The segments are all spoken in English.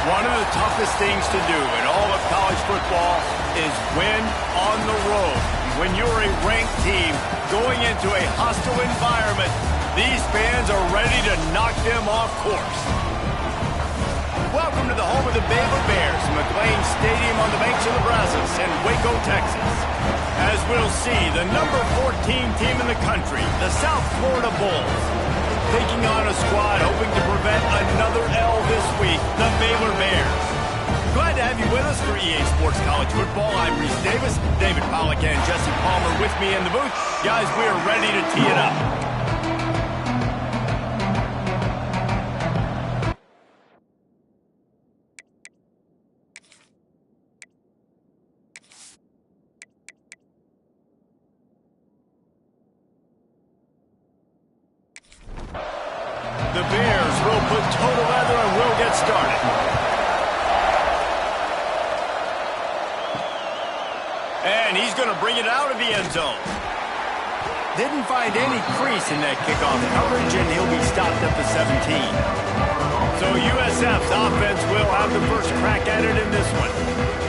One of the toughest things to do in all of college football is win on the road. When you're a ranked team going into a hostile environment, these fans are ready to knock them off course. Welcome to the home of the Baylor Bears, McLean Stadium on the banks of the Brazos in Waco, Texas. As we'll see, the number 14 team in the country, the South Florida Bulls, taking on a squad hoping to prevent another L this week, the Baylor Bears. Glad to have you with us for EA Sports College Football. I'm Reese Davis, David Pollack and Jesse Palmer with me in the booth. Guys, we are ready to tee it up. The Bears will put toe to leather and will get started. And he's going to bring it out of the end zone. Didn't find any crease in that kickoff coverage, and he'll be stopped at the 17. So USF's offense will have the first crack at it in this one.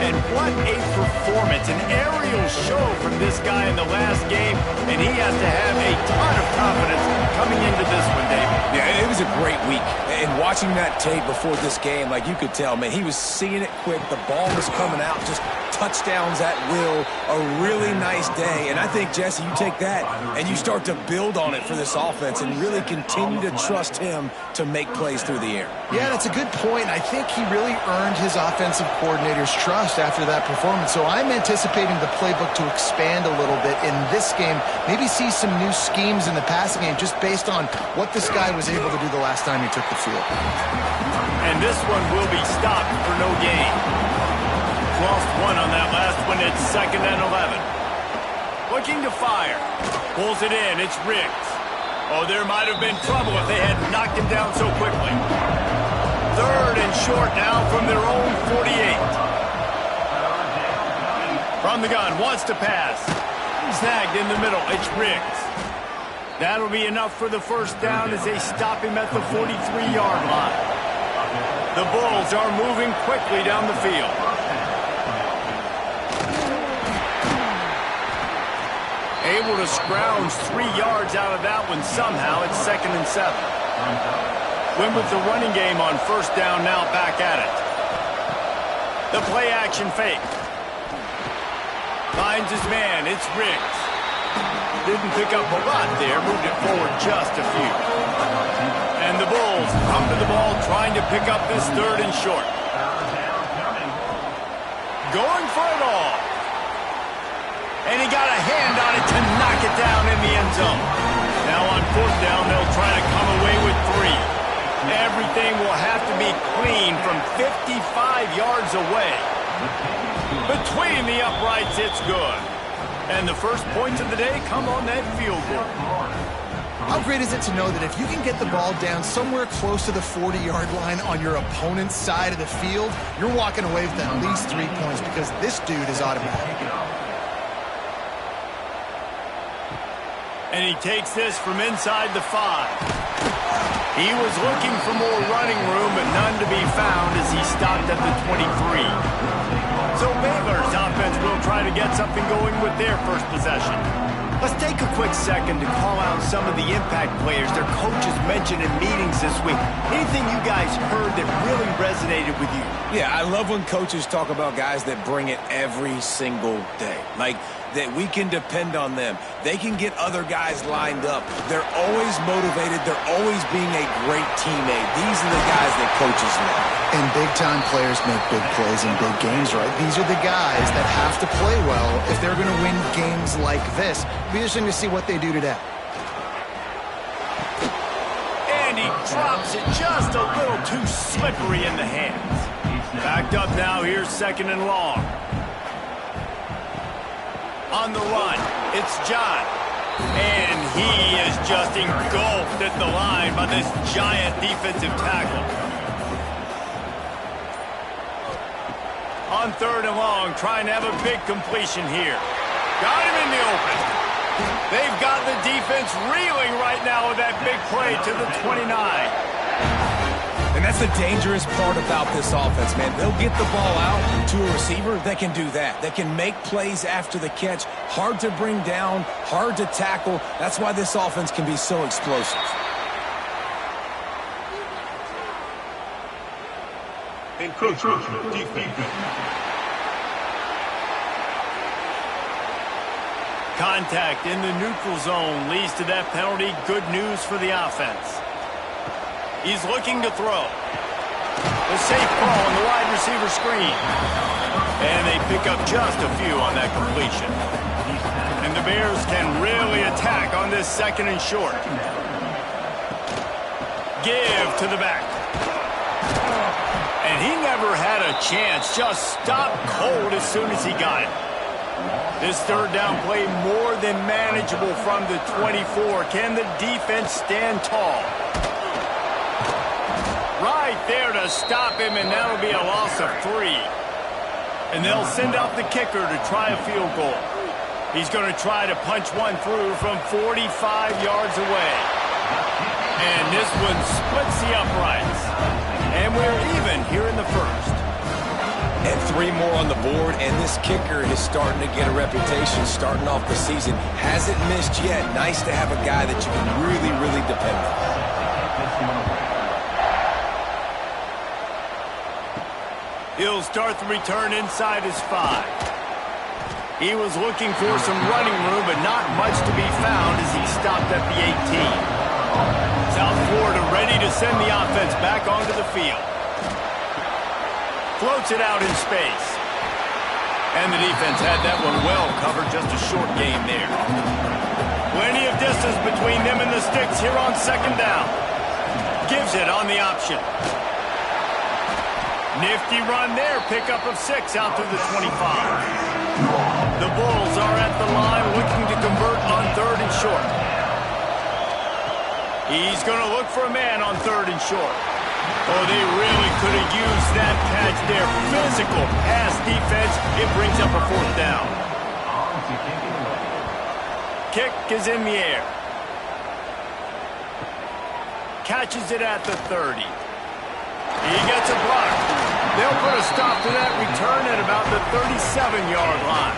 And what a performance, an aerial show from this guy in the last game, and he has to have a ton of confidence coming into this one, David. Yeah, it was a great week. And watching that tape before this game, like you could tell, man, he was seeing it quick. The ball was coming out, just touchdowns at will. A really nice day. And I think, Jesse, you take that and you start to build on it for this offense and really continue to trust him to make plays through the air. Yeah, that's a good point. I think he really earned his offensive coordinator's trust after that performance. So I'm anticipating the playbook to expand a little bit in this game. Maybe see some new schemes in the passing game just based on what this guy was able to do the last time he took the field. And this one will be stopped for no gain. Lost one on that last one. It's 2nd and 11. Looking to fire. Pulls it in. It's Riggs. Oh, there might have been trouble if they had knocked him down so quickly. 3rd and short now from their own 48. From the gun. Wants to pass. Snagged in the middle. It's Riggs. That'll be enough for the first down as they stop him at the 43-yard line. The Bulls are moving quickly down the field. Able to scrounge 3 yards out of that one somehow. It's 2nd and 7. Win with the running game on first down, now back at it. The play action fake. Finds his man. It's Riggs. Didn't pick up a lot there. Moved it forward just a few. And the Bulls come to the ball trying to pick up this 3rd and short. Going for it all. And he got a hand on it to knock it down in the end zone. Now on 4th down, they'll try to come away with 3. Everything will have to be clean from 55 yards away. Between the uprights, it's good. And the first points of the day come on that field goal. How great is it to know that if you can get the ball down somewhere close to the 40-yard line on your opponent's side of the field, you're walking away with at least 3 points because this dude is automatic. And he takes this from inside the 5. He was looking for more running room, but none to be found as he stopped at the 23. So Baylor's offense will try to get something going with their first possession. Let's take a quick second to call out some of the impact players their coaches mentioned in meetings this week. Anything you guys heard that really resonated with you? Yeah, I love when coaches talk about guys that bring it every single day. Like, that we can depend on them. They can get other guys lined up. They're always motivated. They're always being a great teammate. These are the guys that coaches love. And big-time players make big plays in big games, right? These are the guys that have to play well if they're going to win games like this. Be interesting to see what they do today. And he drops it just a little too slippery in the hands. Backed up now. Here's 2nd and long. On the run, it's John. And he is just engulfed at the line by this giant defensive tackle. On 3rd and long, trying to have a big completion here. Got him in the open. They've got the defense reeling right now with that big play to the 29. And that's the dangerous part about this offense, man. They'll get the ball out to a receiver that can do that. That can make plays after the catch. Hard to bring down, hard to tackle. That's why this offense can be so explosive. Encroachment defense. Contact in the neutral zone leads to that penalty. Good news for the offense. He's looking to throw. A safe call on the wide receiver screen. And they pick up just a few on that completion. And the Bears can really attack on this 2nd and short. Give to the back. And he never had a chance. Just stopped cold as soon as he got it. This 3rd down play more than manageable from the 24. Can the defense stand tall? Right there to stop him, and that'll be a loss of 3. And they'll send out the kicker to try a field goal. He's going to try to punch one through from 45 yards away. And this one splits the uprights. And we're even here in the 1st. And 3 more on the board, and this kicker is starting to get a reputation starting off the season. Hasn't missed yet. Nice to have a guy that you can really, really depend on. He'll start the return inside his 5. He was looking for some running room, but not much to be found as he stopped at the 18. South Florida ready to send the offense back onto the field. Floats it out in space. And the defense had that one well covered. Just a short game there. Plenty of distance between them and the sticks here on 2nd down. Gives it on the option. Nifty run there. Pickup of 6 out to the 25. The Bulls are at the line looking to convert on 3rd and short. He's going to look for a man on 3rd and short. Oh, they really could have used that catch there. Physical pass defense. It brings up a 4th down. Kick is in the air. Catches it at the 30. He gets a block. They'll put a stop to that return at about the 37-yard line.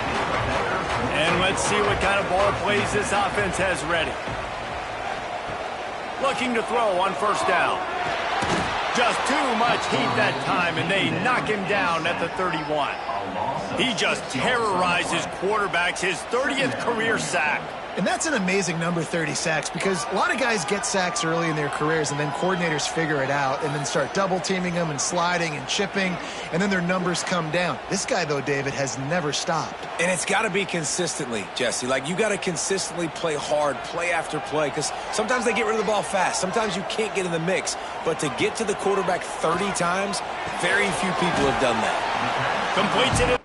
And let's see what kind of ball plays this offense has ready. Looking to throw on 1st down. Just too much heat that time, and they knock him down at the 31. He just terrorizes quarterbacks, his 30th career sack. And that's an amazing number, 30 sacks, because a lot of guys get sacks early in their careers, and then coordinators figure it out and then start double-teaming them and sliding and chipping, and then their numbers come down. This guy, though, David, has never stopped. And it's got to be consistently, Jesse. Like, you got to consistently play hard, play after play, because sometimes they get rid of the ball fast. Sometimes you can't get in the mix. But to get to the quarterback 30 times, very few people have done that. Completes it.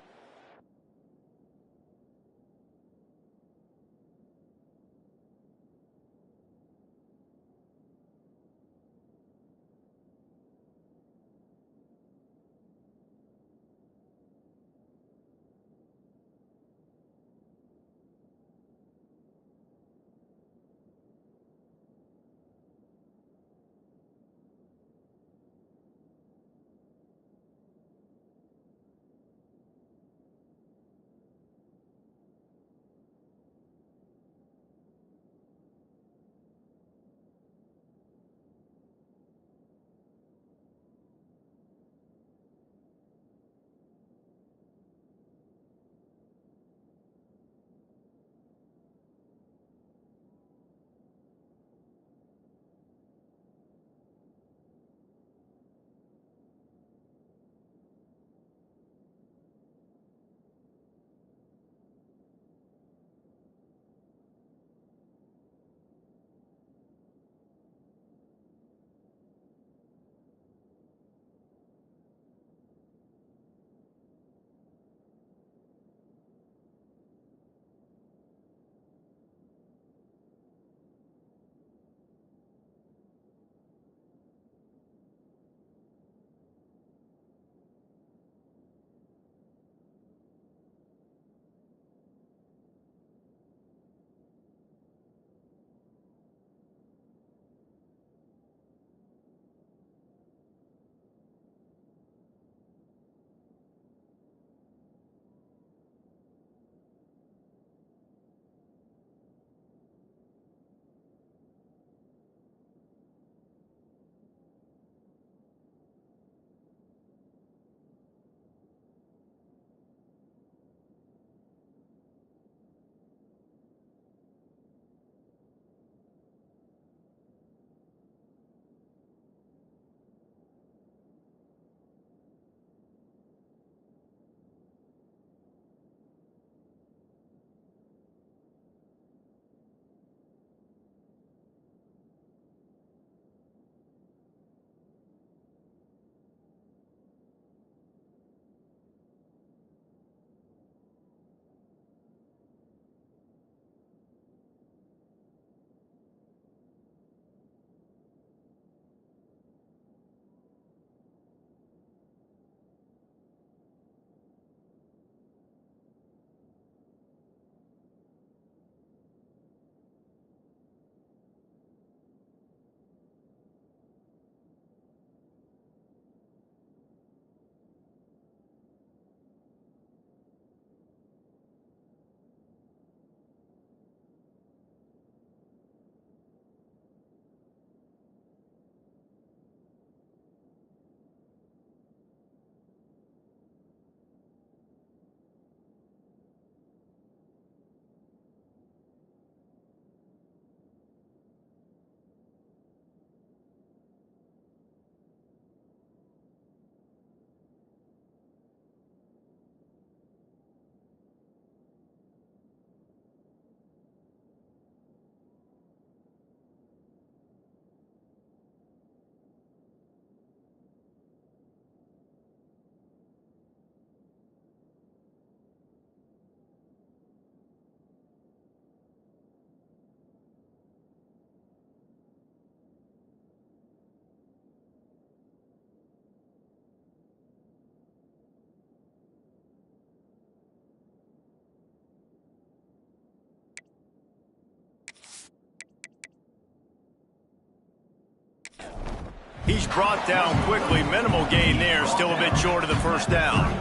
He's brought down quickly. Minimal gain there. Still a bit short of the first down.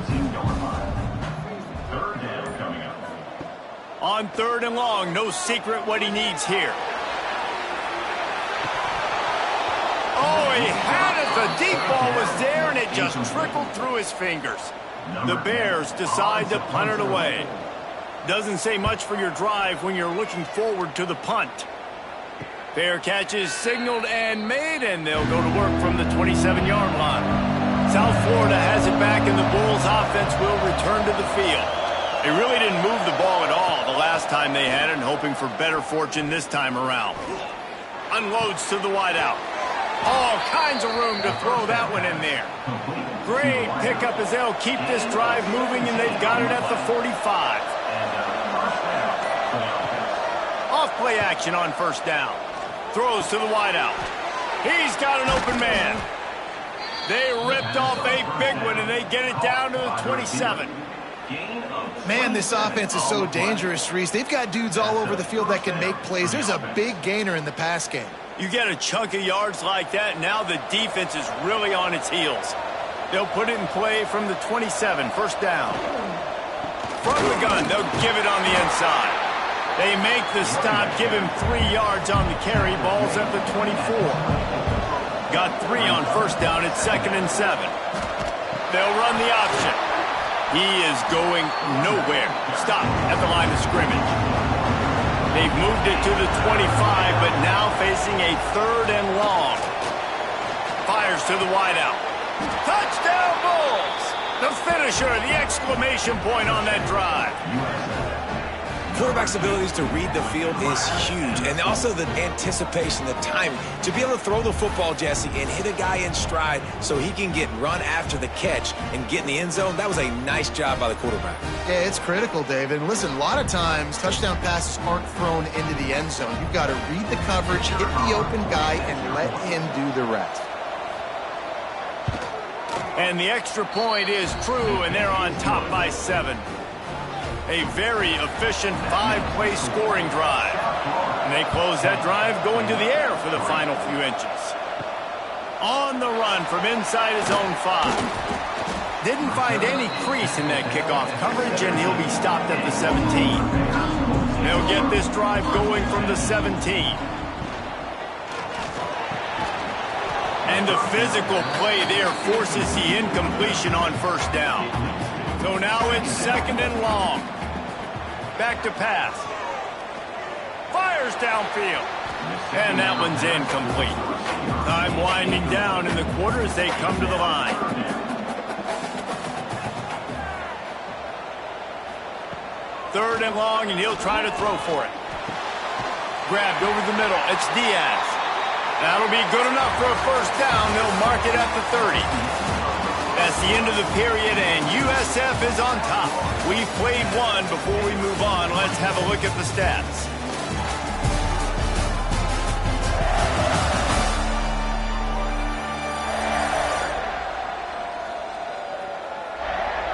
On 3rd and long, no secret what he needs here. Oh, he had it. The deep ball was there, and it just trickled through his fingers. The Bears decide to punt it away. Doesn't say much for your drive when you're looking forward to the punt. Fair catch is signaled and made, and they'll go to work from the 27-yard line. South Florida has it back, and the Bulls offense will return to the field. They really didn't move the ball at all the last time they had it, and hoping for better fortune this time around. Unloads to the wideout. All kinds of room to throw that one in there. Great pickup as they'll keep this drive moving, and they've got it at the 45. Off play action on 1st down. Throws to the wideout. He's got an open man. They ripped off a big one, and they get it down to the 27. Man, this offense is so dangerous, Reese. They've got dudes all over the field that can make plays. There's a big gainer in the pass game. You get a chunk of yards like that, now the defense is really on its heels. They'll put it in play from the 27, 1st down. From the gun, they'll give it on the inside. They make the stop, give him 3 yards on the carry. Ball's at the 24. Got 3 on 1st down. It's 2nd and 7. They'll run the option. He is going nowhere. Stop at the line of scrimmage. They've moved it to the 25, but now facing a 3rd and long. Fires to the wideout. Touchdown Bulls! The finisher, the exclamation point on that drive. Quarterback's abilities to read the field is huge, and also the anticipation, the timing. To be able to throw the football, Jesse, and hit a guy in stride so he can get run after the catch and get in the end zone, that was a nice job by the quarterback. Yeah, it's critical, David. And listen, a lot of times touchdown passes aren't thrown into the end zone. You've got to read the coverage, hit the open guy, and let him do the rest. And the extra point is true, and they're on top by 7. A very efficient 5-play scoring drive. And they close that drive going to the air for the final few inches. On the run from inside his own 5. Didn't find any crease in that kickoff coverage, and he'll be stopped at the 17. They'll get this drive going from the 17. And the physical play there forces the incompletion on 1st down. So now it's 2nd and long. Back to pass. Fires downfield. And that one's incomplete. Time winding down in the quarter as they come to the line. Third and long, and he'll try to throw for it. Grabbed over the middle. It's Diaz. That'll be good enough for a 1st down. They'll mark it at the 30. That's the end of the period, and USF is on top. We've played one. Before we move on, let's have a look at the stats.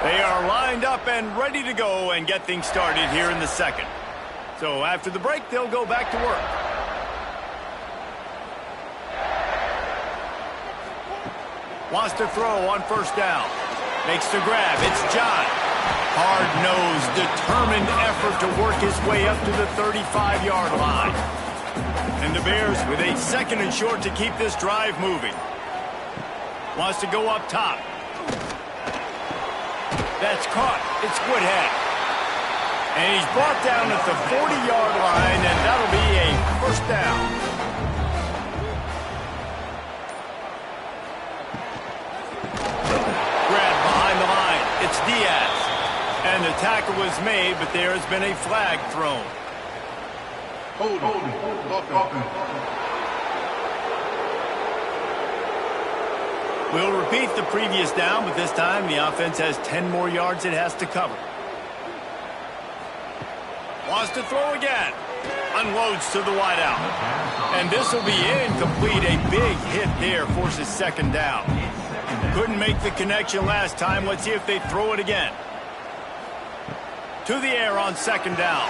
They are lined up and ready to go and get things started here in the 2nd. So after the break, they'll go back to work. Wants to throw on 1st down. Makes the grab. It's John. Hard-nosed, determined effort to work his way up to the 35-yard line. And the Bears with a 2nd and short to keep this drive moving. Wants to go up top. That's caught. It's Woodhead. And he's brought down at the 40-yard line, and that'll be a 1st down. It's Diaz. And the tackle was made, but there has been a flag thrown. We'll repeat the previous down, but this time the offense has 10 more yards it has to cover. Wants to throw again. Unloads to the wideout. And this will be incomplete. A big hit there forces 2nd down. Couldn't make the connection last time. Let's see if they throw it again. To the air on 2nd down.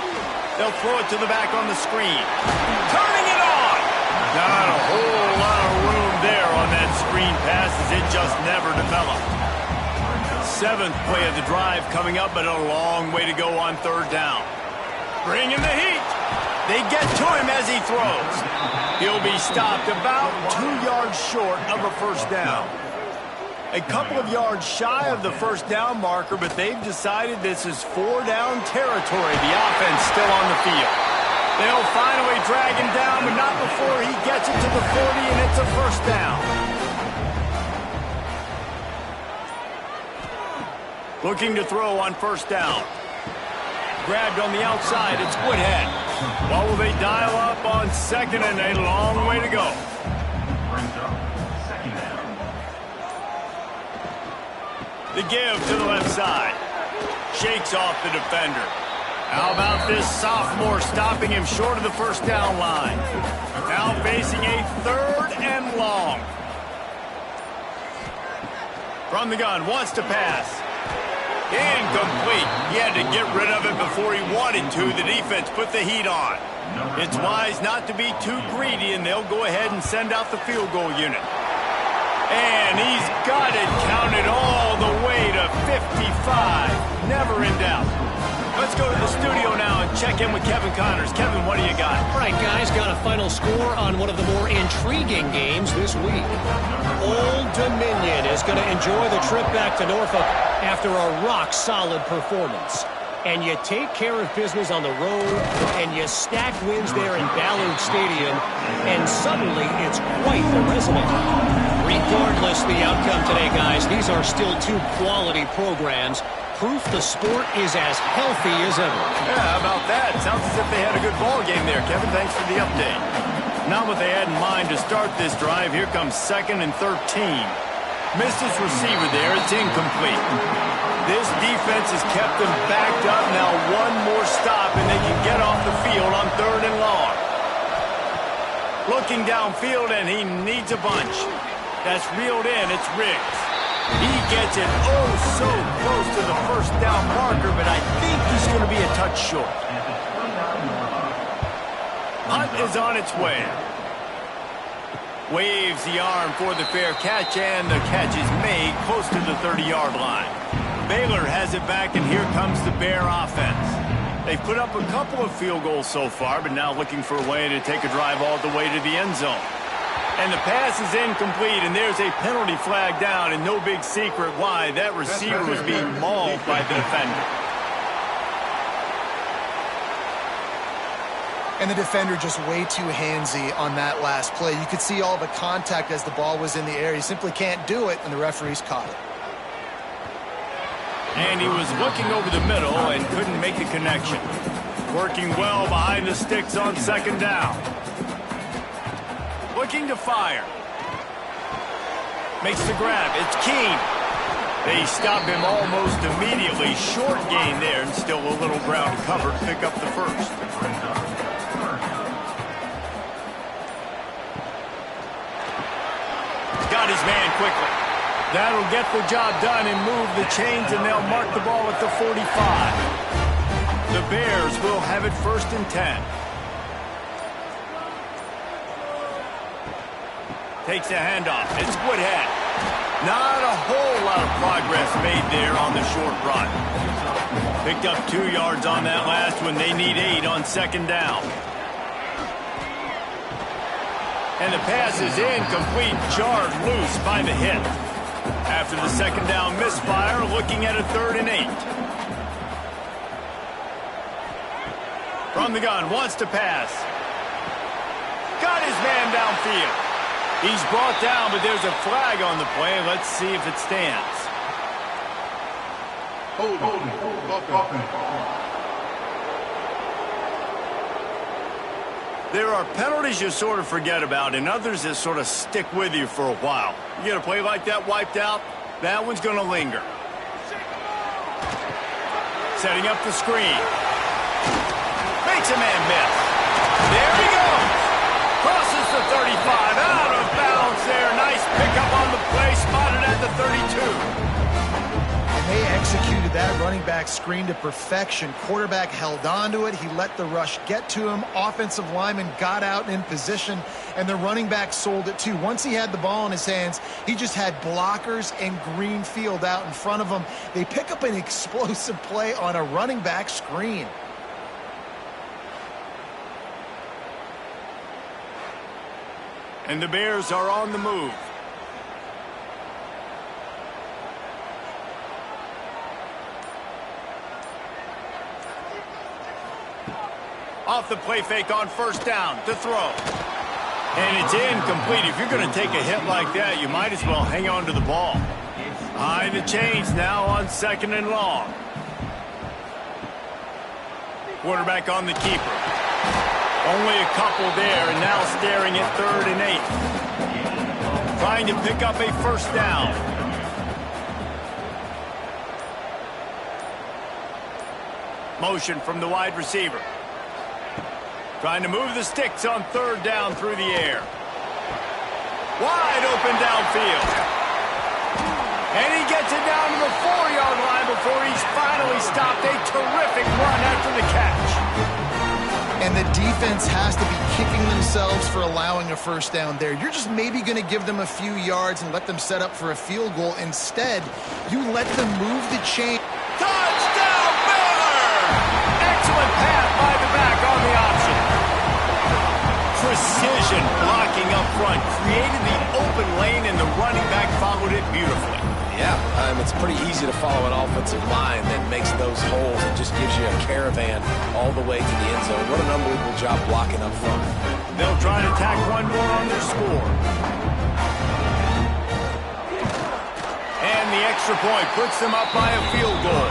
They'll throw it to the back on the screen. Turning it on! Not a whole lot of room there on that screen passes, it just never developed. 7th play of the drive coming up, but a long way to go on 3rd down. Bringing the heat. They get to him as he throws. He'll be stopped about 2 yards short of a 1st down. A couple of yards shy of the 1st down marker, but they've decided this is 4-down territory. The offense still on the field. They'll finally drag him down, but not before he gets it to the 40, and it's a 1st down. Looking to throw on 1st down. Grabbed on the outside, it's Woodhead. What will they dial up on 2nd, and a long way to go. The give to the left side. Shakes off the defender. How about this sophomore stopping him short of the 1st down line? Now facing a 3rd and long. From the gun, wants to pass. Incomplete. He had to get rid of it before he wanted to. The defense put the heat on. It's wise not to be too greedy, and they'll go ahead and send out the field goal unit. And he's got it counted all the way to 55. Never in doubt. Let's go to the studio now and check in with Kevin Connors. Kevin, what do you got? All right, guys, got a final score on one of the more intriguing games this week. Old Dominion is going to enjoy the trip back to Norfolk after a rock-solid performance. And you take care of business on the road, and you stack wins there in Ballard Stadium, and suddenly it's quite the resume. Regardless the outcome today, guys, these are still 2 quality programs. Proof the sport is as healthy as ever. Yeah, how about that? Sounds as if they had a good ball game there, Kevin. Thanks for the update. Not what they had in mind to start this drive. Here comes 2nd and 13. Missed his receiver there. It's incomplete. This defense has kept them backed up. Now 1 more stop, and they can get off the field on 3rd and long. Looking downfield, and he needs a bunch. That's reeled in. It's Riggs. He gets it so close to the 1st down marker, but I think he's going to be a touch short. Hunt is on its way. Waves the arm for the fair catch, and the catch is made close to the 30-yard line. Baylor has it back, and here comes the Bear offense. They've put up a couple of field goals so far, but now looking for a way to take a drive all the way to the end zone. And the pass is incomplete, and there's a penalty flag down, and no big secret why. That receiver was being mauled by the defender. And the defender just way too handsy on that last play. You could see all the contact as the ball was in the air. He simply can't do it, and the referees caught it. And he was looking over the middle and couldn't make the connection. Working well behind the sticks on 2nd down. Looking to fire. Makes the grab. It's Keene. They stop him almost immediately. Short gain there, and still a little ground to cover to pick up the 1st. Got his man quickly. That'll get the job done and move the chains, and they'll mark the ball at the 45. The Bears will have it 1st and 10. Takes a handoff. It's Woodhead. Not a whole lot of progress made there on the short run. Picked up 2 yards on that last one. They need 8 on 2nd down. And the pass is incomplete, jarred loose by the hit. After the 2nd down misfire, looking at a 3rd and 8. From the gun, wants to pass. Got his man downfield. He's brought down, but there's a flag on the play. Let's see if it stands. There are penalties you sort of forget about, and others that sort of stick with you for a while. You get a play like that wiped out, that one's going to linger. Setting up the screen. Makes a man miss. There he goes. Crosses the 35, out of bounds there. Nice pickup on the play, spotted at the 32. And they executed that run running back screen to perfection. Quarterback held on to it. He let the rush get to him. Offensive lineman got out and in position, and the running back sold it too. Once he had the ball in his hands, he just had blockers and green field out in front of him. They pick up an explosive play on a running back screen. And the Bears are on the move. Off the play fake on first down to throw. And it's incomplete. If you're going to take a hit like that, you might as well hang on to the ball. High the chains now on second and long. Quarterback on the keeper. Only a couple there, and now staring at 3rd and 8. Trying to pick up a first down. Motion from the wide receiver. Trying to move the sticks on 3rd down through the air. Wide open downfield. And he gets it down to the 4-yard line before he's finally stopped. A terrific run after the catch. And the defense has to be kicking themselves for allowing a first down there. You're just maybe going to give them a few yards and let them set up for a field goal. Instead, you let them move the chain. Touchdown, Baylor! Excellent pass by the back on the option. Precision blocking up front. Created the open lane, and the running back followed it beautifully. Yeah, it's pretty easy to follow an offensive line that makes those holes and just gives you a caravan all the way to the end zone. What an unbelievable job blocking up front. They'll try to tack one more on their score. And the extra point puts them up by a field goal.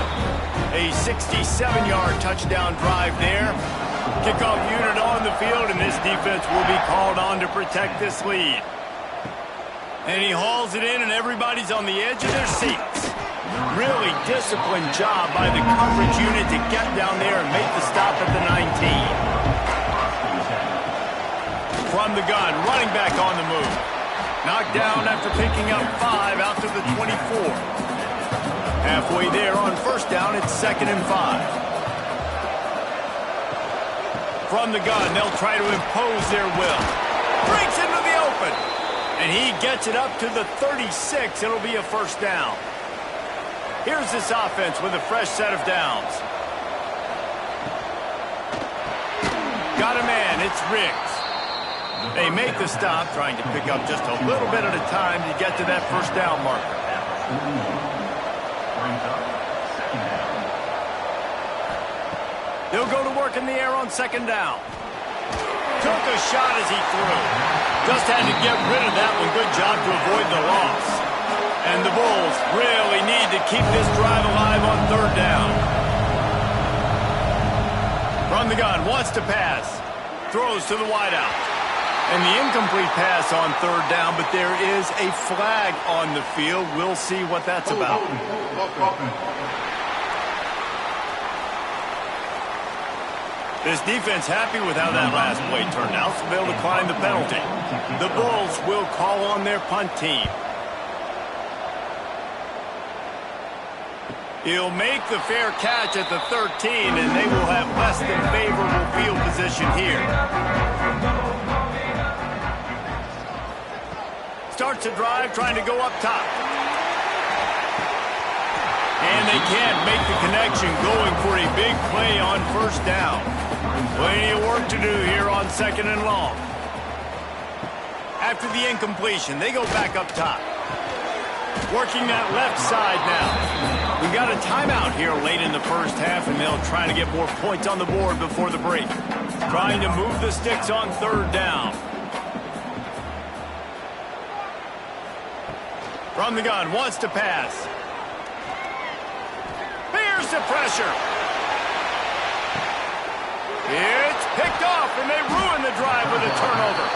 A 67-yard touchdown drive there. Kickoff unit on the field, and this defense will be called on to protect this lead. And he hauls it in, and everybody's on the edge of their seats. Really disciplined job by the coverage unit to get down there and make the stop at the 19. From the gun, running back on the move. Knocked down after picking up 5 out to the 24. Halfway there on first down, it's 2nd and 5. From the gun, they'll try to impose their will. Breaks into the open. And he gets it up to the 36. It'll be a first down. Here's this offense with a fresh set of downs. Got a man. It's Riggs. They make the stop, trying to pick up just a little bit at a time to get to that first down marker. They'll go to work in the air on 2nd down. Took a shot as he threw. Just had to get rid of that one. Good job to avoid the loss. And the Bulls really need to keep this drive alive on 3rd down. From the gun, wants to pass. Throws to the wideout. And the incomplete pass on 3rd down, but there is a flag on the field. We'll see what that's about. This defense happy with how that last play turned out, so they'll decline the penalty. The Bulls will call on their punt team. He'll make the fair catch at the 13, and they will have less than favorable field position here. Starts a drive trying to go up top. And they can't make the connection, going for a big play on first down. Plenty of work to do here on 2nd and long. After the incompletion, they go back up top. Working that left side now. We got a timeout here late in the first half, and they'll try to get more points on the board before the break. Trying to move the sticks on 3rd down. From the gun, wants to pass. Here's the pressure. It's picked off, and they ruin the drive with a turnover.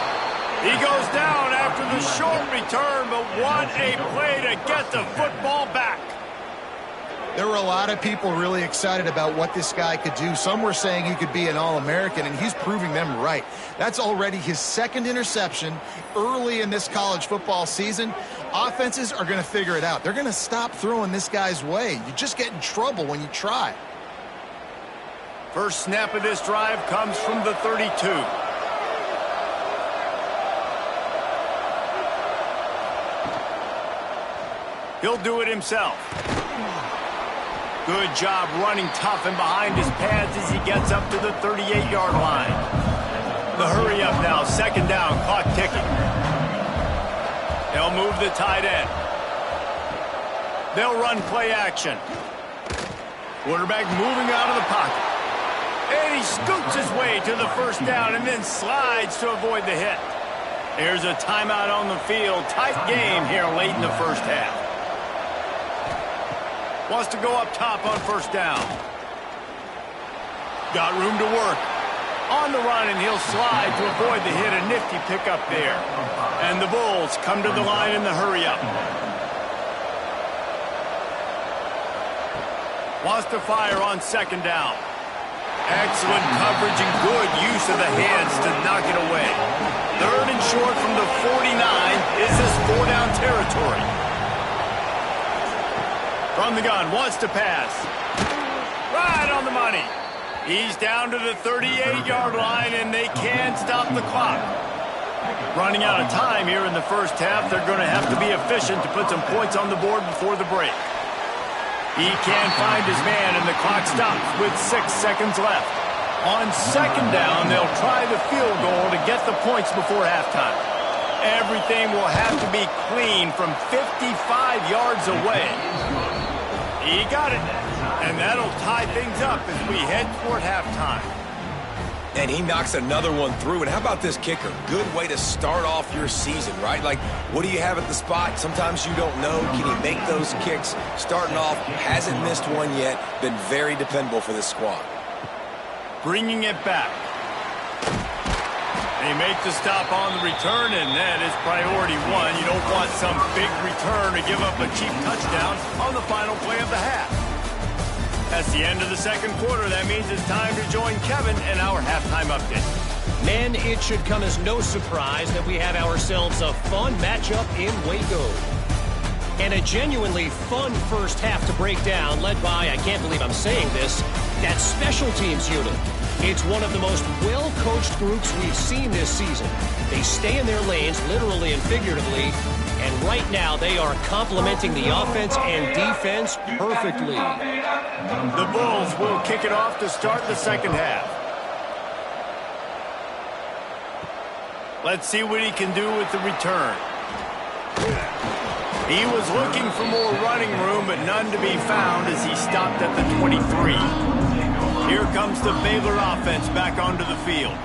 He goes down after the short return, but what a play to get the football back. There were a lot of people really excited about what this guy could do. Some were saying he could be an All-American, and he's proving them right. That's already his 2nd interception early in this college football season. Offenses are going to figure it out. They're going to stop throwing this guy's way. You just get in trouble when you try. First snap of this drive comes from the 32. He'll do it himself. Good job running tough and behind his pads as he gets up to the 38-yard line. The hurry up now, second down, clock ticking. They'll move the tight end. They'll run play action. Quarterback moving out of the pocket. And he scoots his way to the first down and then slides to avoid the hit. There's a timeout on the field. Tight game here late in the first half. Wants to go up top on first down. Got room to work. On the run, and he'll slide to avoid the hit. A nifty pickup there. And the Bulls come to the line in the hurry-up. Wants to fire on second down. Excellent coverage and good use of the hands to knock it away. Third and short from the 49. Is this four-down territory? From the gun, wants to pass. Right on the money. He's down to the 38-yard line, and they can't stop the clock. Running out of time here in the first half. They're going to have to be efficient to put some points on the board before the break. He can't find his man, and the clock stops with 6 seconds left. On second down, they'll try the field goal to get the points before halftime. Everything will have to be clean from 55 yards away. He got it, and that'll tie things up as we head toward halftime. And he knocks another one through. And how about this kicker? Good way to start off your season, right? Like, what do you have at the spot? Sometimes you don't know. Can he make those kicks? Starting off, hasn't missed one yet. Been very dependable for this squad. Bringing it back. They make the stop on the return, and that is priority one. You don't want some big return to give up a cheap touchdown on the final play of the half. That's the end of the second quarter. That means it's time to join Kevin and our halftime update. Men, it should come as no surprise that we have ourselves a fun matchup in Waco. And a genuinely fun first half to break down, led by, I can't believe I'm saying this, that special teams unit. It's one of the most well-coached groups we've seen this season. They stay in their lanes, literally and figuratively, and right now they are complementing the offense and defense perfectly. The Bulls will kick it off to start the second half. Let's see what he can do with the return. He was looking for more running room, but none to be found as he stopped at the 23. Here comes the Baylor offense back onto the field.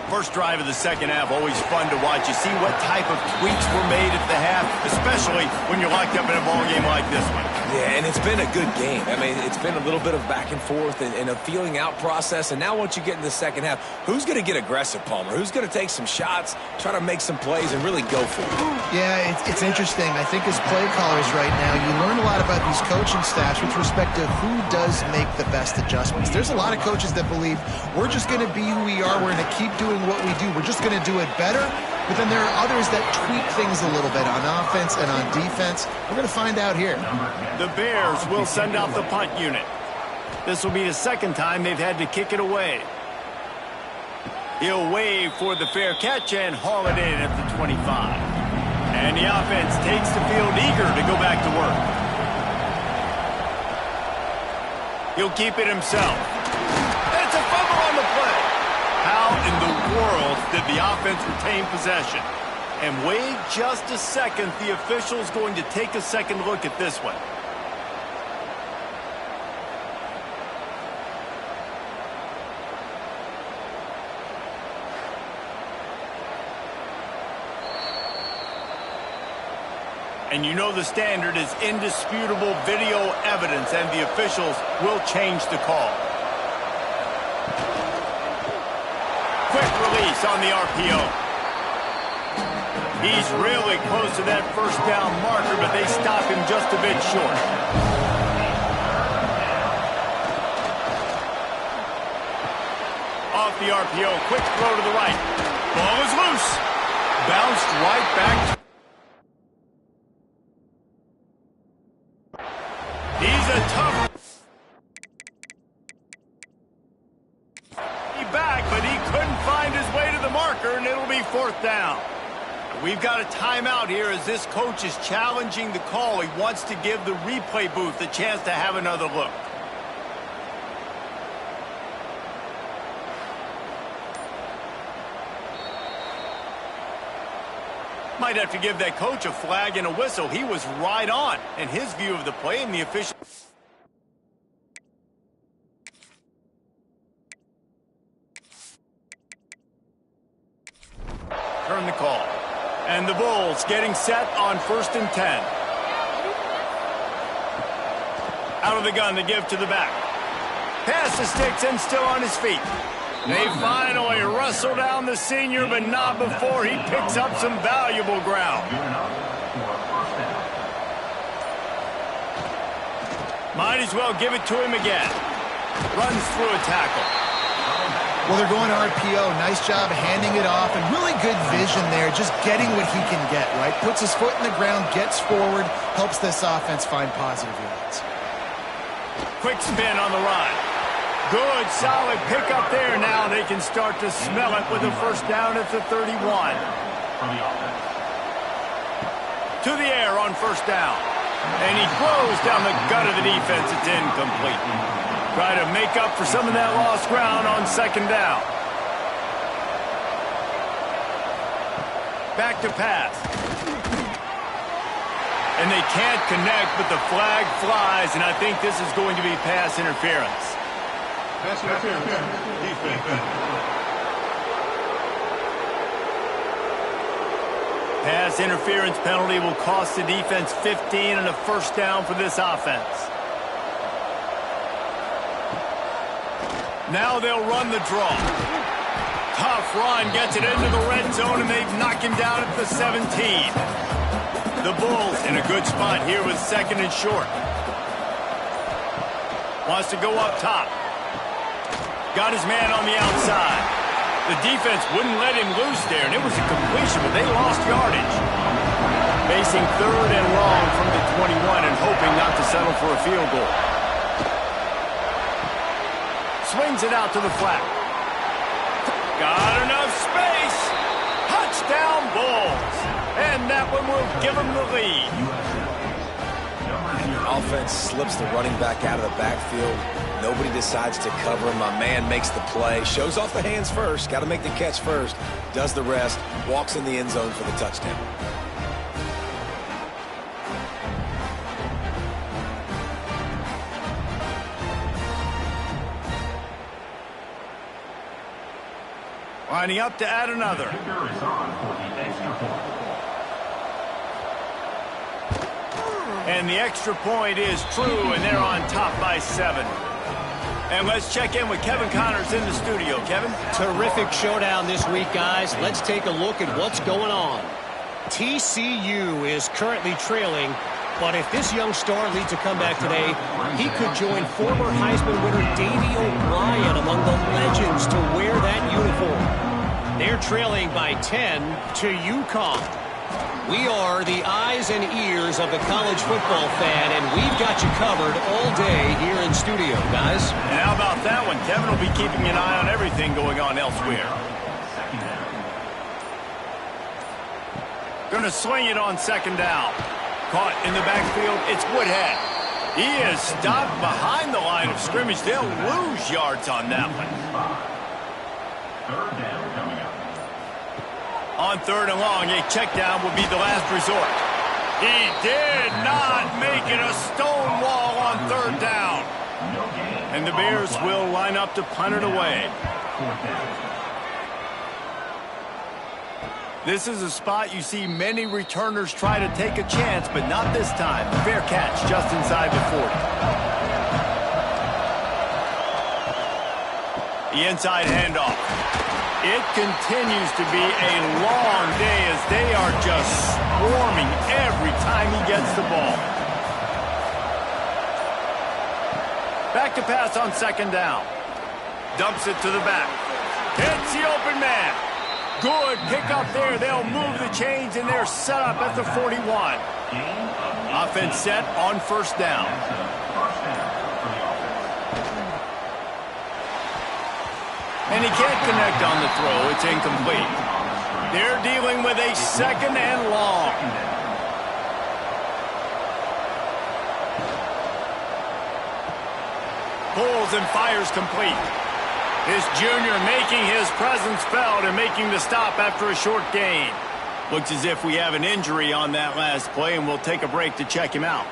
First drive of the second half, always fun to watch. You see what type of tweaks were made at the half, especially when you're locked up in a ball game like this one. Yeah, and it's been a good game. I mean, it's been a little bit of back and forth and a feeling out process. And now once you get in the second half, who's going to get aggressive, Palmer? Who's going to take some shots, try to make some plays, and really go for it? Yeah, it's interesting. I think as play callers right now, you learn a lot about these coaching staffs with respect to who does make the best adjustments. There's a lot of coaches that believe we're just going to be who we are. We're going to keep doing what we do. We're just going to do it better. But then there are others that tweak things a little bit on offense and on defense. We're going to find out here. The Bears will send out the punt unit. This will be the second time they've had to kick it away. He'll wave for the fair catch and haul it in at the 25. And the offense takes the field eager to go back to work. He'll keep it himself. It's a fumble on the play. How in the world did the offense retain possession? And wait just a second. The official's going to take a second look at this one. And you know the standard is indisputable video evidence, and the officials will change the call. Quick release on the RPO. He's really close to that first down marker, but they stop him just a bit short. Off the RPO, quick throw to the right. Ball is loose. Bounced right back. 4th down. We've got a timeout here as this coach is challenging the call. He wants to give the replay booth a chance to have another look. Might have to give that coach a flag and a whistle. He was right on in his view of the play, and the official... turn the call. And the Bulls getting set on 1st and 10. Out of the gun, they give to the back. Pass the sticks and still on his feet. They finally wrestle down the senior, but not before he picks up some valuable ground. Might as well give it to him again. Runs through a tackle. Well, they're going RPO. Nice job handing it off, and really good vision there, just getting what he can get, right? Puts his foot in the ground, gets forward, helps this offense find positive yards. Quick spin on the run. Good, solid pickup there. Now they can start to smell it with a 1st down at the 31. To the air on 1st down. And he throws down the gut of the defense. It's incomplete. Try to make up for some of that lost ground on 2nd down. Back to pass. And they can't connect, but the flag flies, and I think this is going to be pass interference. Pass interference penalty will cost the defense 15 and a 1st down for this offense. Now they'll run the draw. Tough run, gets it into the red zone, and they've knocked him down at the 17. The Bulls in a good spot here with 2nd and short. Wants to go up top. Got his man on the outside. The defense wouldn't let him loose there, and it was a completion, but they lost yardage. Facing 3rd and long from the 21 and hoping not to settle for a field goal. Swings it out to the flat. Got enough space. Touchdown Bulls. And that one will give them the lead. Offense slips the running back out of the backfield. Nobody decides to cover him. My man makes the play. Shows off the hands first. Got to make the catch first. Does the rest. Walks in the end zone for the touchdown. Lining up to add another. And the extra point is true, and they're on top by 7. And let's check in with Kevin Connors in the studio. Kevin? Terrific showdown this week, guys. Let's take a look at what's going on. TCU is currently trailing, but if this young star leads a comeback today, he could join former Heisman winner Davey O'Brien among the legends to wear that uniform. They're trailing by 10 to UConn. We are the eyes and ears of the college football fan, and we've got you covered all day here in studio, guys. And how about that one? Kevin will be keeping an eye on everything going on elsewhere. Going to swing it on 2nd down. Caught in the backfield, it's Woodhead. He is stopped behind the line of scrimmage. They'll lose yards on that one. 3rd down coming up. On 3rd and long, a check down will be the last resort. He did not make it a stone wall on 3rd down. And the Bears will line up to punt it away. This is a spot you see many returners try to take a chance, but not this time. Fair catch just inside the 40. The inside handoff. It continues to be a long day as they are just swarming every time he gets the ball. Back to pass on 2nd down. Dumps it to the back. Hits the open man. Good pickup there. They'll move the chains, and they're set up at the 41. Offense set on 1st down. And he can't connect on the throw. It's incomplete. They're dealing with a second and long. Pulls and fires complete. This junior making his presence felt and making the stop after a short gain. Looks as if we have an injury on that last play, and we'll take a break to check him out.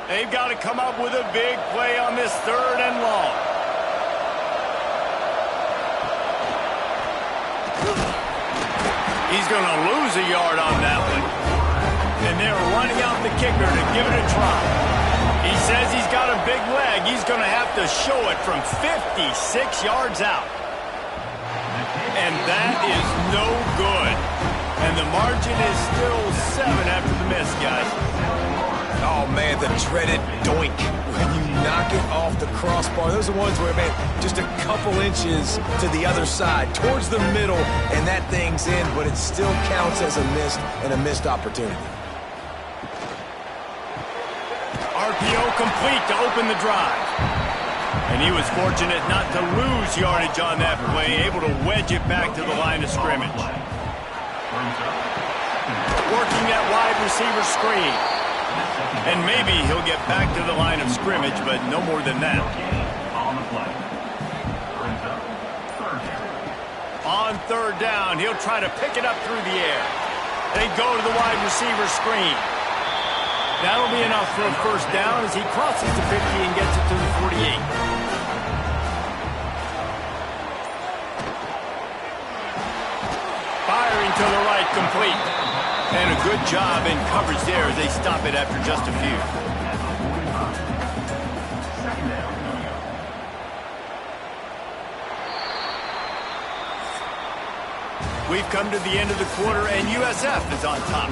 They've got to come up with a big play on this third and long. He's going to lose a yard on that one. And they're running out the kicker to give it a try. He says he's got a big leg. He's going to have to show it from 56 yards out. And that is no good. And the margin is still 7 after the miss, guys. Oh, man, the dreaded doink when you knock it off the crossbar. Those are ones where, man, just a couple inches to the other side, towards the middle, and that thing's in, but it still counts as a missed opportunity. RPO complete to open the drive. And he was fortunate not to lose yardage on that play, able to wedge it back to the line of scrimmage. Working that wide receiver screen. And maybe he'll get back to the line of scrimmage, but no more than that. On third down, he'll try to pick it up through the air. They go to the wide receiver screen. That'll be enough for a first down as he crosses the 50 and gets it to the 48. Firing to the right, complete. And a good job in coverage there as they stop it after just a few. We've come to the end of the quarter, and USF is on top.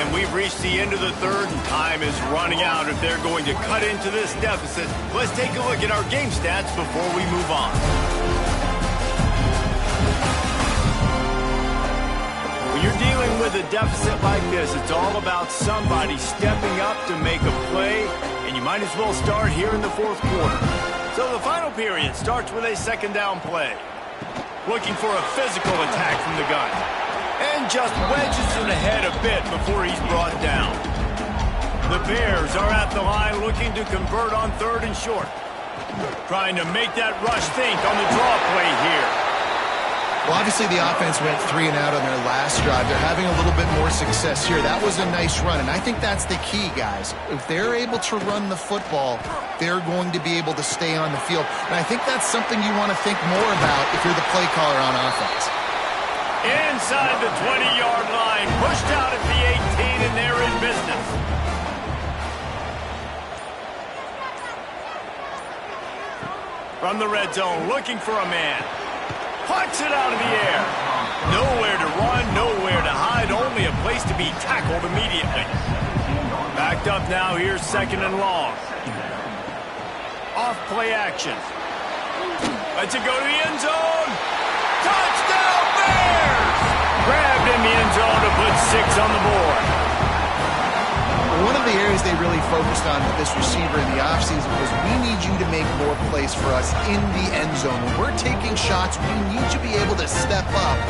And we've reached the end of the third, and time is running out if they're going to cut into this deficit. Let's take a look at our game stats before we move on. When you're dealing with a deficit like this, it's all about somebody stepping up to make a play, and you might as well start here in the fourth quarter. So the final period starts with a second down play. Looking for a physical attack from the gun. And just wedges it ahead a bit before he's brought down. The Bears are at the line looking to convert on third and short. Trying to make that rush think on the draw play here. Well, obviously the offense went 3 and out on their last drive. They're having a little bit more success here. That was a nice run, and I think that's the key, guys. If they're able to run the football, they're going to be able to stay on the field. And I think that's something you want to think more about if you're the play caller on offense. Inside the 20-yard line, pushed out at the 18, and they're in business. From the red zone, looking for a man. Puts it out of the air. Nowhere to run, nowhere to hide, only a place to be tackled immediately. Backed up now, here's second and long. Off play action. Lets it go to the end zone. Touchdown Bears! Grabbed in the end zone to put 6 on the board. One of the areas they really focused on with this receiver in the offseason was we need you to make more plays for us in the end zone. When we're taking shots, we need you to be able to step up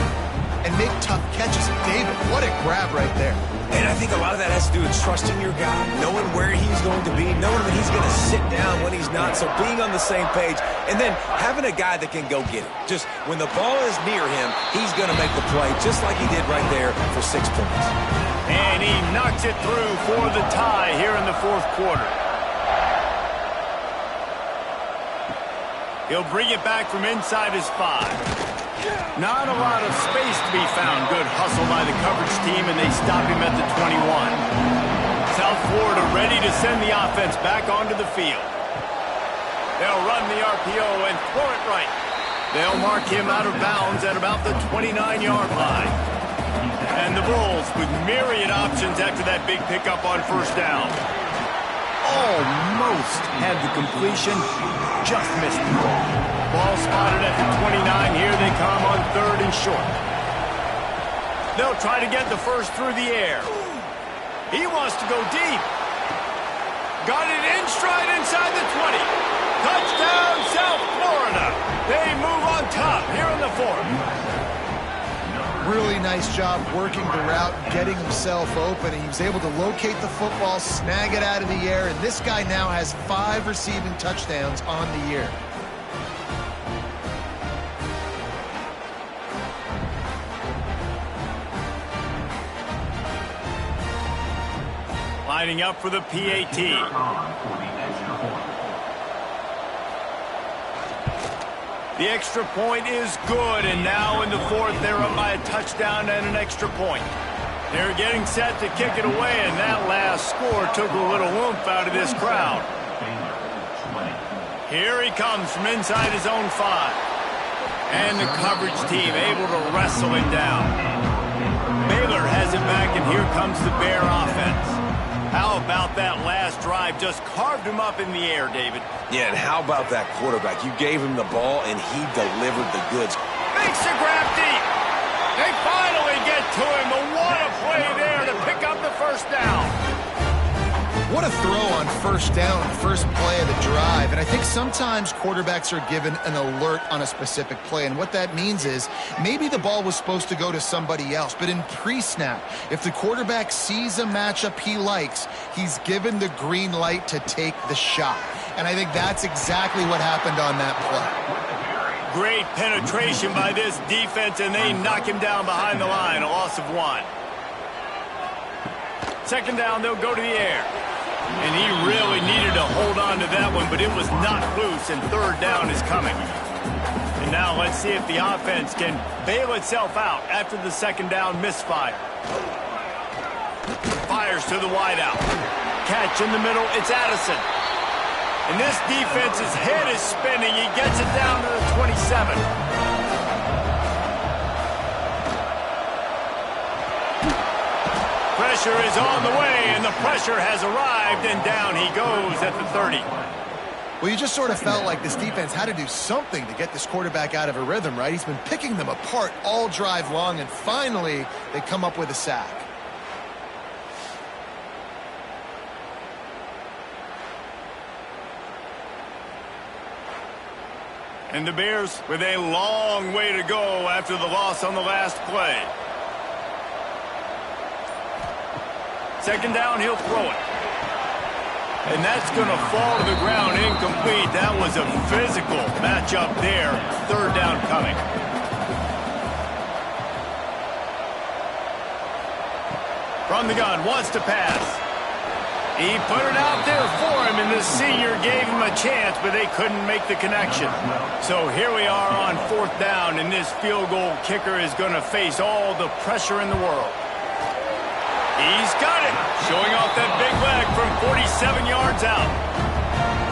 and make tough catches. David, what a grab right there. And I think a lot of that has to do with trusting your guy, knowing where he's going to be, knowing that he's going to sit down when he's not, so being on the same page, and then having a guy that can go get it. Just when the ball is near him, he's going to make the play, just like he did right there for 6 points. And he knocks it through for the tie here in the fourth quarter. He'll bring it back from inside his 5. Not a lot of space to be found. Good hustle by the coverage team, and they stop him at the 21. South Florida ready to send the offense back onto the field. They'll run the RPO and throw it right. They'll mark him out of bounds at about the 29-yard line. And the Bulls with myriad options after that big pickup on first down. Almost had the completion, just missed the ball. Ball spotted at the 29. Here they come on third and short. They'll try to get the first through the air. He wants to go deep. Got it in stride inside the 20. Touchdown, South Florida. They move on top here in the fourth. Really nice job working the route, getting himself open, and he was able to locate the football, snag it out of the air, and this guy now has 5 receiving touchdowns on the year. Lining up for the PAT. The extra point is good, and now in the fourth, they're up by a touchdown and an extra point. They're getting set to kick it away, and that last score took a little oomph out of this crowd. Here he comes from inside his own 5. And the coverage team able to wrestle him down. Baylor has it back, and here comes the Bear offense. How about that last drive? Just carved him up in the air, David. Yeah, and how about that quarterback? You gave him the ball, and he delivered the goods. Makes the grab deep. They finally get to him. But what a play there to pick up the first down. What a throw on first down, the first play of the drive. And I think sometimes quarterbacks are given an alert on a specific play. And what that means is maybe the ball was supposed to go to somebody else. But in pre-snap, if the quarterback sees a matchup he likes, he's given the green light to take the shot. And I think that's exactly what happened on that play. Great penetration by this defense, and they knock him down behind the line, a loss of 1. Second down, they'll go to the air. And he really needed to hold on to that one, but it was not loose, and third down is coming. And now let's see if the offense can bail itself out after the second down misfire. Fires to the wideout. Catch in the middle, it's Addison. And this defense's head is spinning. He gets it down to the 27. Pressure is on the way, and the pressure has arrived, and down he goes at the 30. Well, you just sort of felt like this defense had to do something to get this quarterback out of a rhythm, right? He's been picking them apart all drive long, and finally they come up with a sack. And the Bears with a long way to go after the loss on the last play. Second down, he'll throw it. And that's going to fall to the ground incomplete. That was a physical matchup there. Third down coming. From the gun, wants to pass. He put it out there for him, and the senior gave him a chance, but they couldn't make the connection. So here we are on fourth down, and this field goal kicker is going to face all the pressure in the world. He's got it, showing off that big leg from 47 yards out.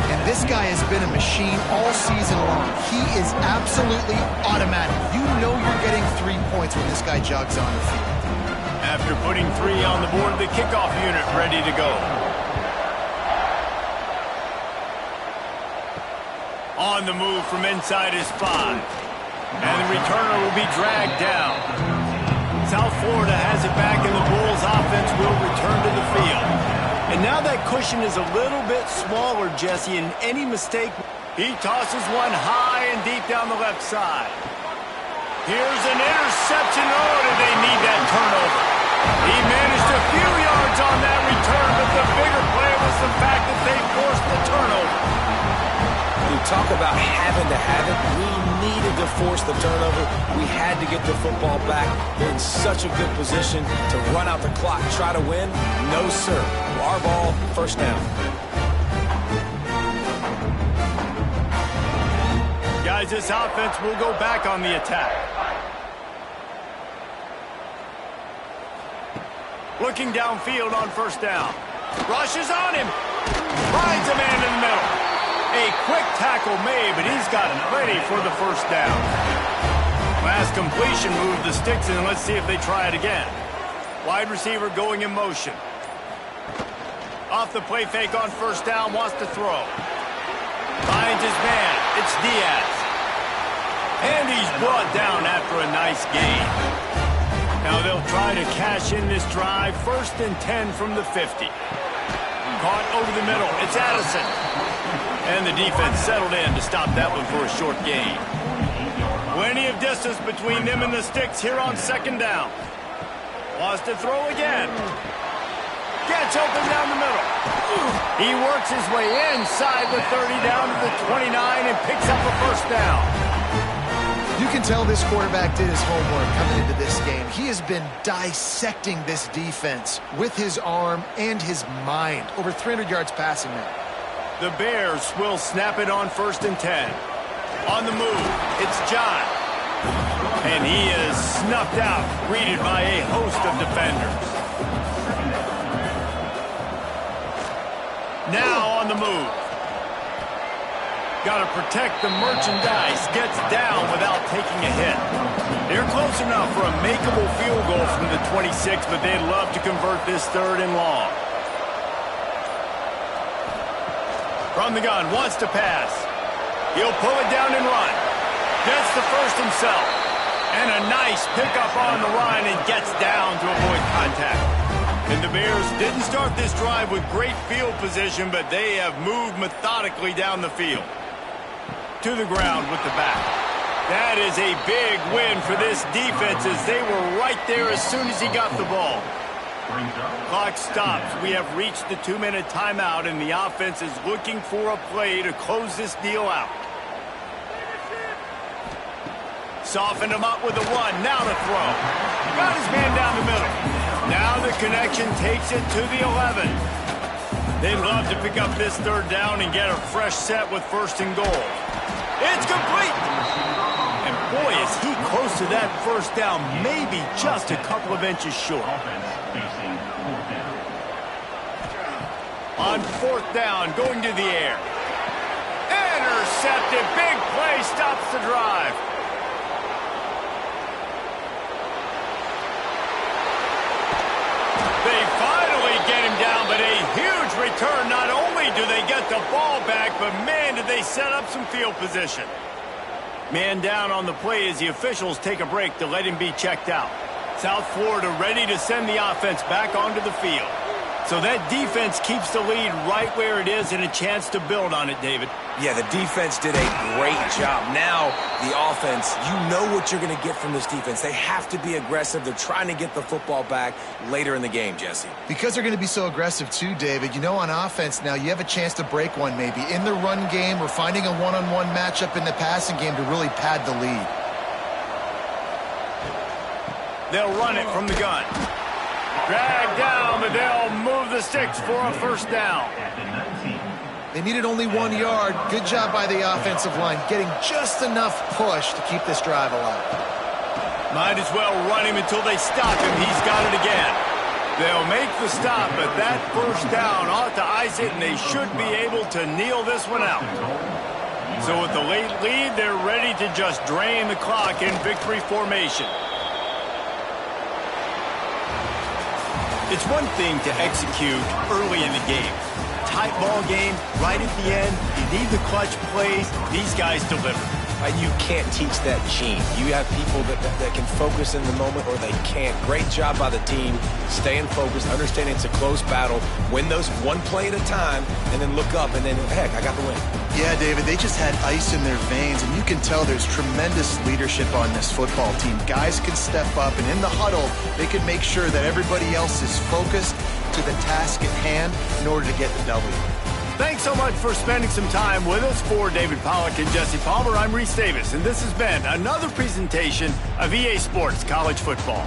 And this guy has been a machine all season long. He is absolutely automatic. You know you're getting 3 points when this guy jogs on the field. After putting 3 on the board, the kickoff unit ready to go. On the move from inside his 5. And the returner will be dragged down. South Florida has it back, and the Bulls offense will return to the field. And now that cushion is a little bit smaller, Jesse, and any mistake, he tosses one high and deep down the left side. Here's an interception. Oh, did they need that turnover? He managed a few yards on that return, but the bigger play was the fact that they forced the turnover. You talk about having to have it. We needed to force the turnover. We had to get the football back. They're in such a good position to run out the clock, try to win. No, sir. Our ball, first down. Guys, this offense will go back on the attack. Looking downfield on first down. Rushes on him. Finds a man in the middle. A quick tackle made, but he's got plenty for the first down. Last completion moved the sticks in. Let's see if they try it again. Wide receiver going in motion. Off the play fake on first down, wants to throw. Finds his man. It's Diaz. And he's brought down after a nice gain. Now they'll try to cash in this drive. 1st and 10 from the 50. Caught over the middle. It's Addison. And the defense settled in to stop that one for a short gain. Plenty of distance between them and the sticks here on second down. Wants to throw again. Gets open down the middle. He works his way inside the 30 down to the 29 and picks up a first down. You can tell this quarterback did his homework coming into this game. He has been dissecting this defense with his arm and his mind. Over 300 yards passing now. The Bears will snap it on 1st and 10. On the move, it's John. And he is snuffed out, greeted by a host of defenders. Now on the move. Got to protect the merchandise. Gets down without taking a hit. They're close enough for a makeable field goal from the 26, but they'd love to convert this 3rd and long. From the gun, wants to pass. He'll pull it down and run. Gets the first himself. And a nice pickup on the run and gets down to avoid contact. And the Bears didn't start this drive with great field position, but they have moved methodically down the field. To the ground with the back. That is a big win for this defense as they were right there as soon as he got the ball. Clock stops. We have reached the 2-minute timeout, and the offense is looking for a play to close this deal out. Softened him up with a run. Now to throw. Got his man down the middle. Now the connection takes it to the 11. They'd love to pick up this 3rd down and get a fresh set with 1st and goal. It's complete. And boy, is he close to that 1st down, maybe just a couple of inches short. On 4th down, going to the air. Intercepted. Big play stops the drive. They finally get him down, but a huge return. Not only do they get the ball back, but man, did they set up some field position. Man down on the play as the officials take a break to let him be checked out. South Florida ready to send the offense back onto the field. So that defense keeps the lead right where it is and a chance to build on it, David. Yeah, the defense did a great job. Now, the offense, you know what you're going to get from this defense. They have to be aggressive. They're trying to get the football back later in the game, Jesse. Because they're going to be so aggressive too, David, you know, on offense now, you have a chance to break one maybe. In the run game or finding a one-on-one matchup in the passing game to really pad the lead. They'll run it from the gun. Drag down, but they'll move the sticks for a 1st down. They needed only 1 yard. Good job by the offensive line, getting just enough push to keep this drive alive. Might as well run him until they stop him. He's got it again. They'll make the stop, but that 1st down ought to ice it, and they should be able to kneel this one out. So with the late lead, they're ready to just drain the clock in victory formation. It's one thing to execute early in the game. Tight ball game, right at the end, you need the clutch plays. These guys deliver. You can't teach that gene. You have people that can focus in the moment or they can't. Great job by the team, staying focused, understanding it's a close battle, win those one play at a time, and then look up and then, heck, I got the win. Yeah, David, they just had ice in their veins, and you can tell there's tremendous leadership on this football team. Guys can step up, and in the huddle, they can make sure that everybody else is focused to the task at hand in order to get the W. Thanks so much for spending some time with us. For David Pollack and Jesse Palmer, I'm Reese Davis, and this has been another presentation of EA Sports College Football.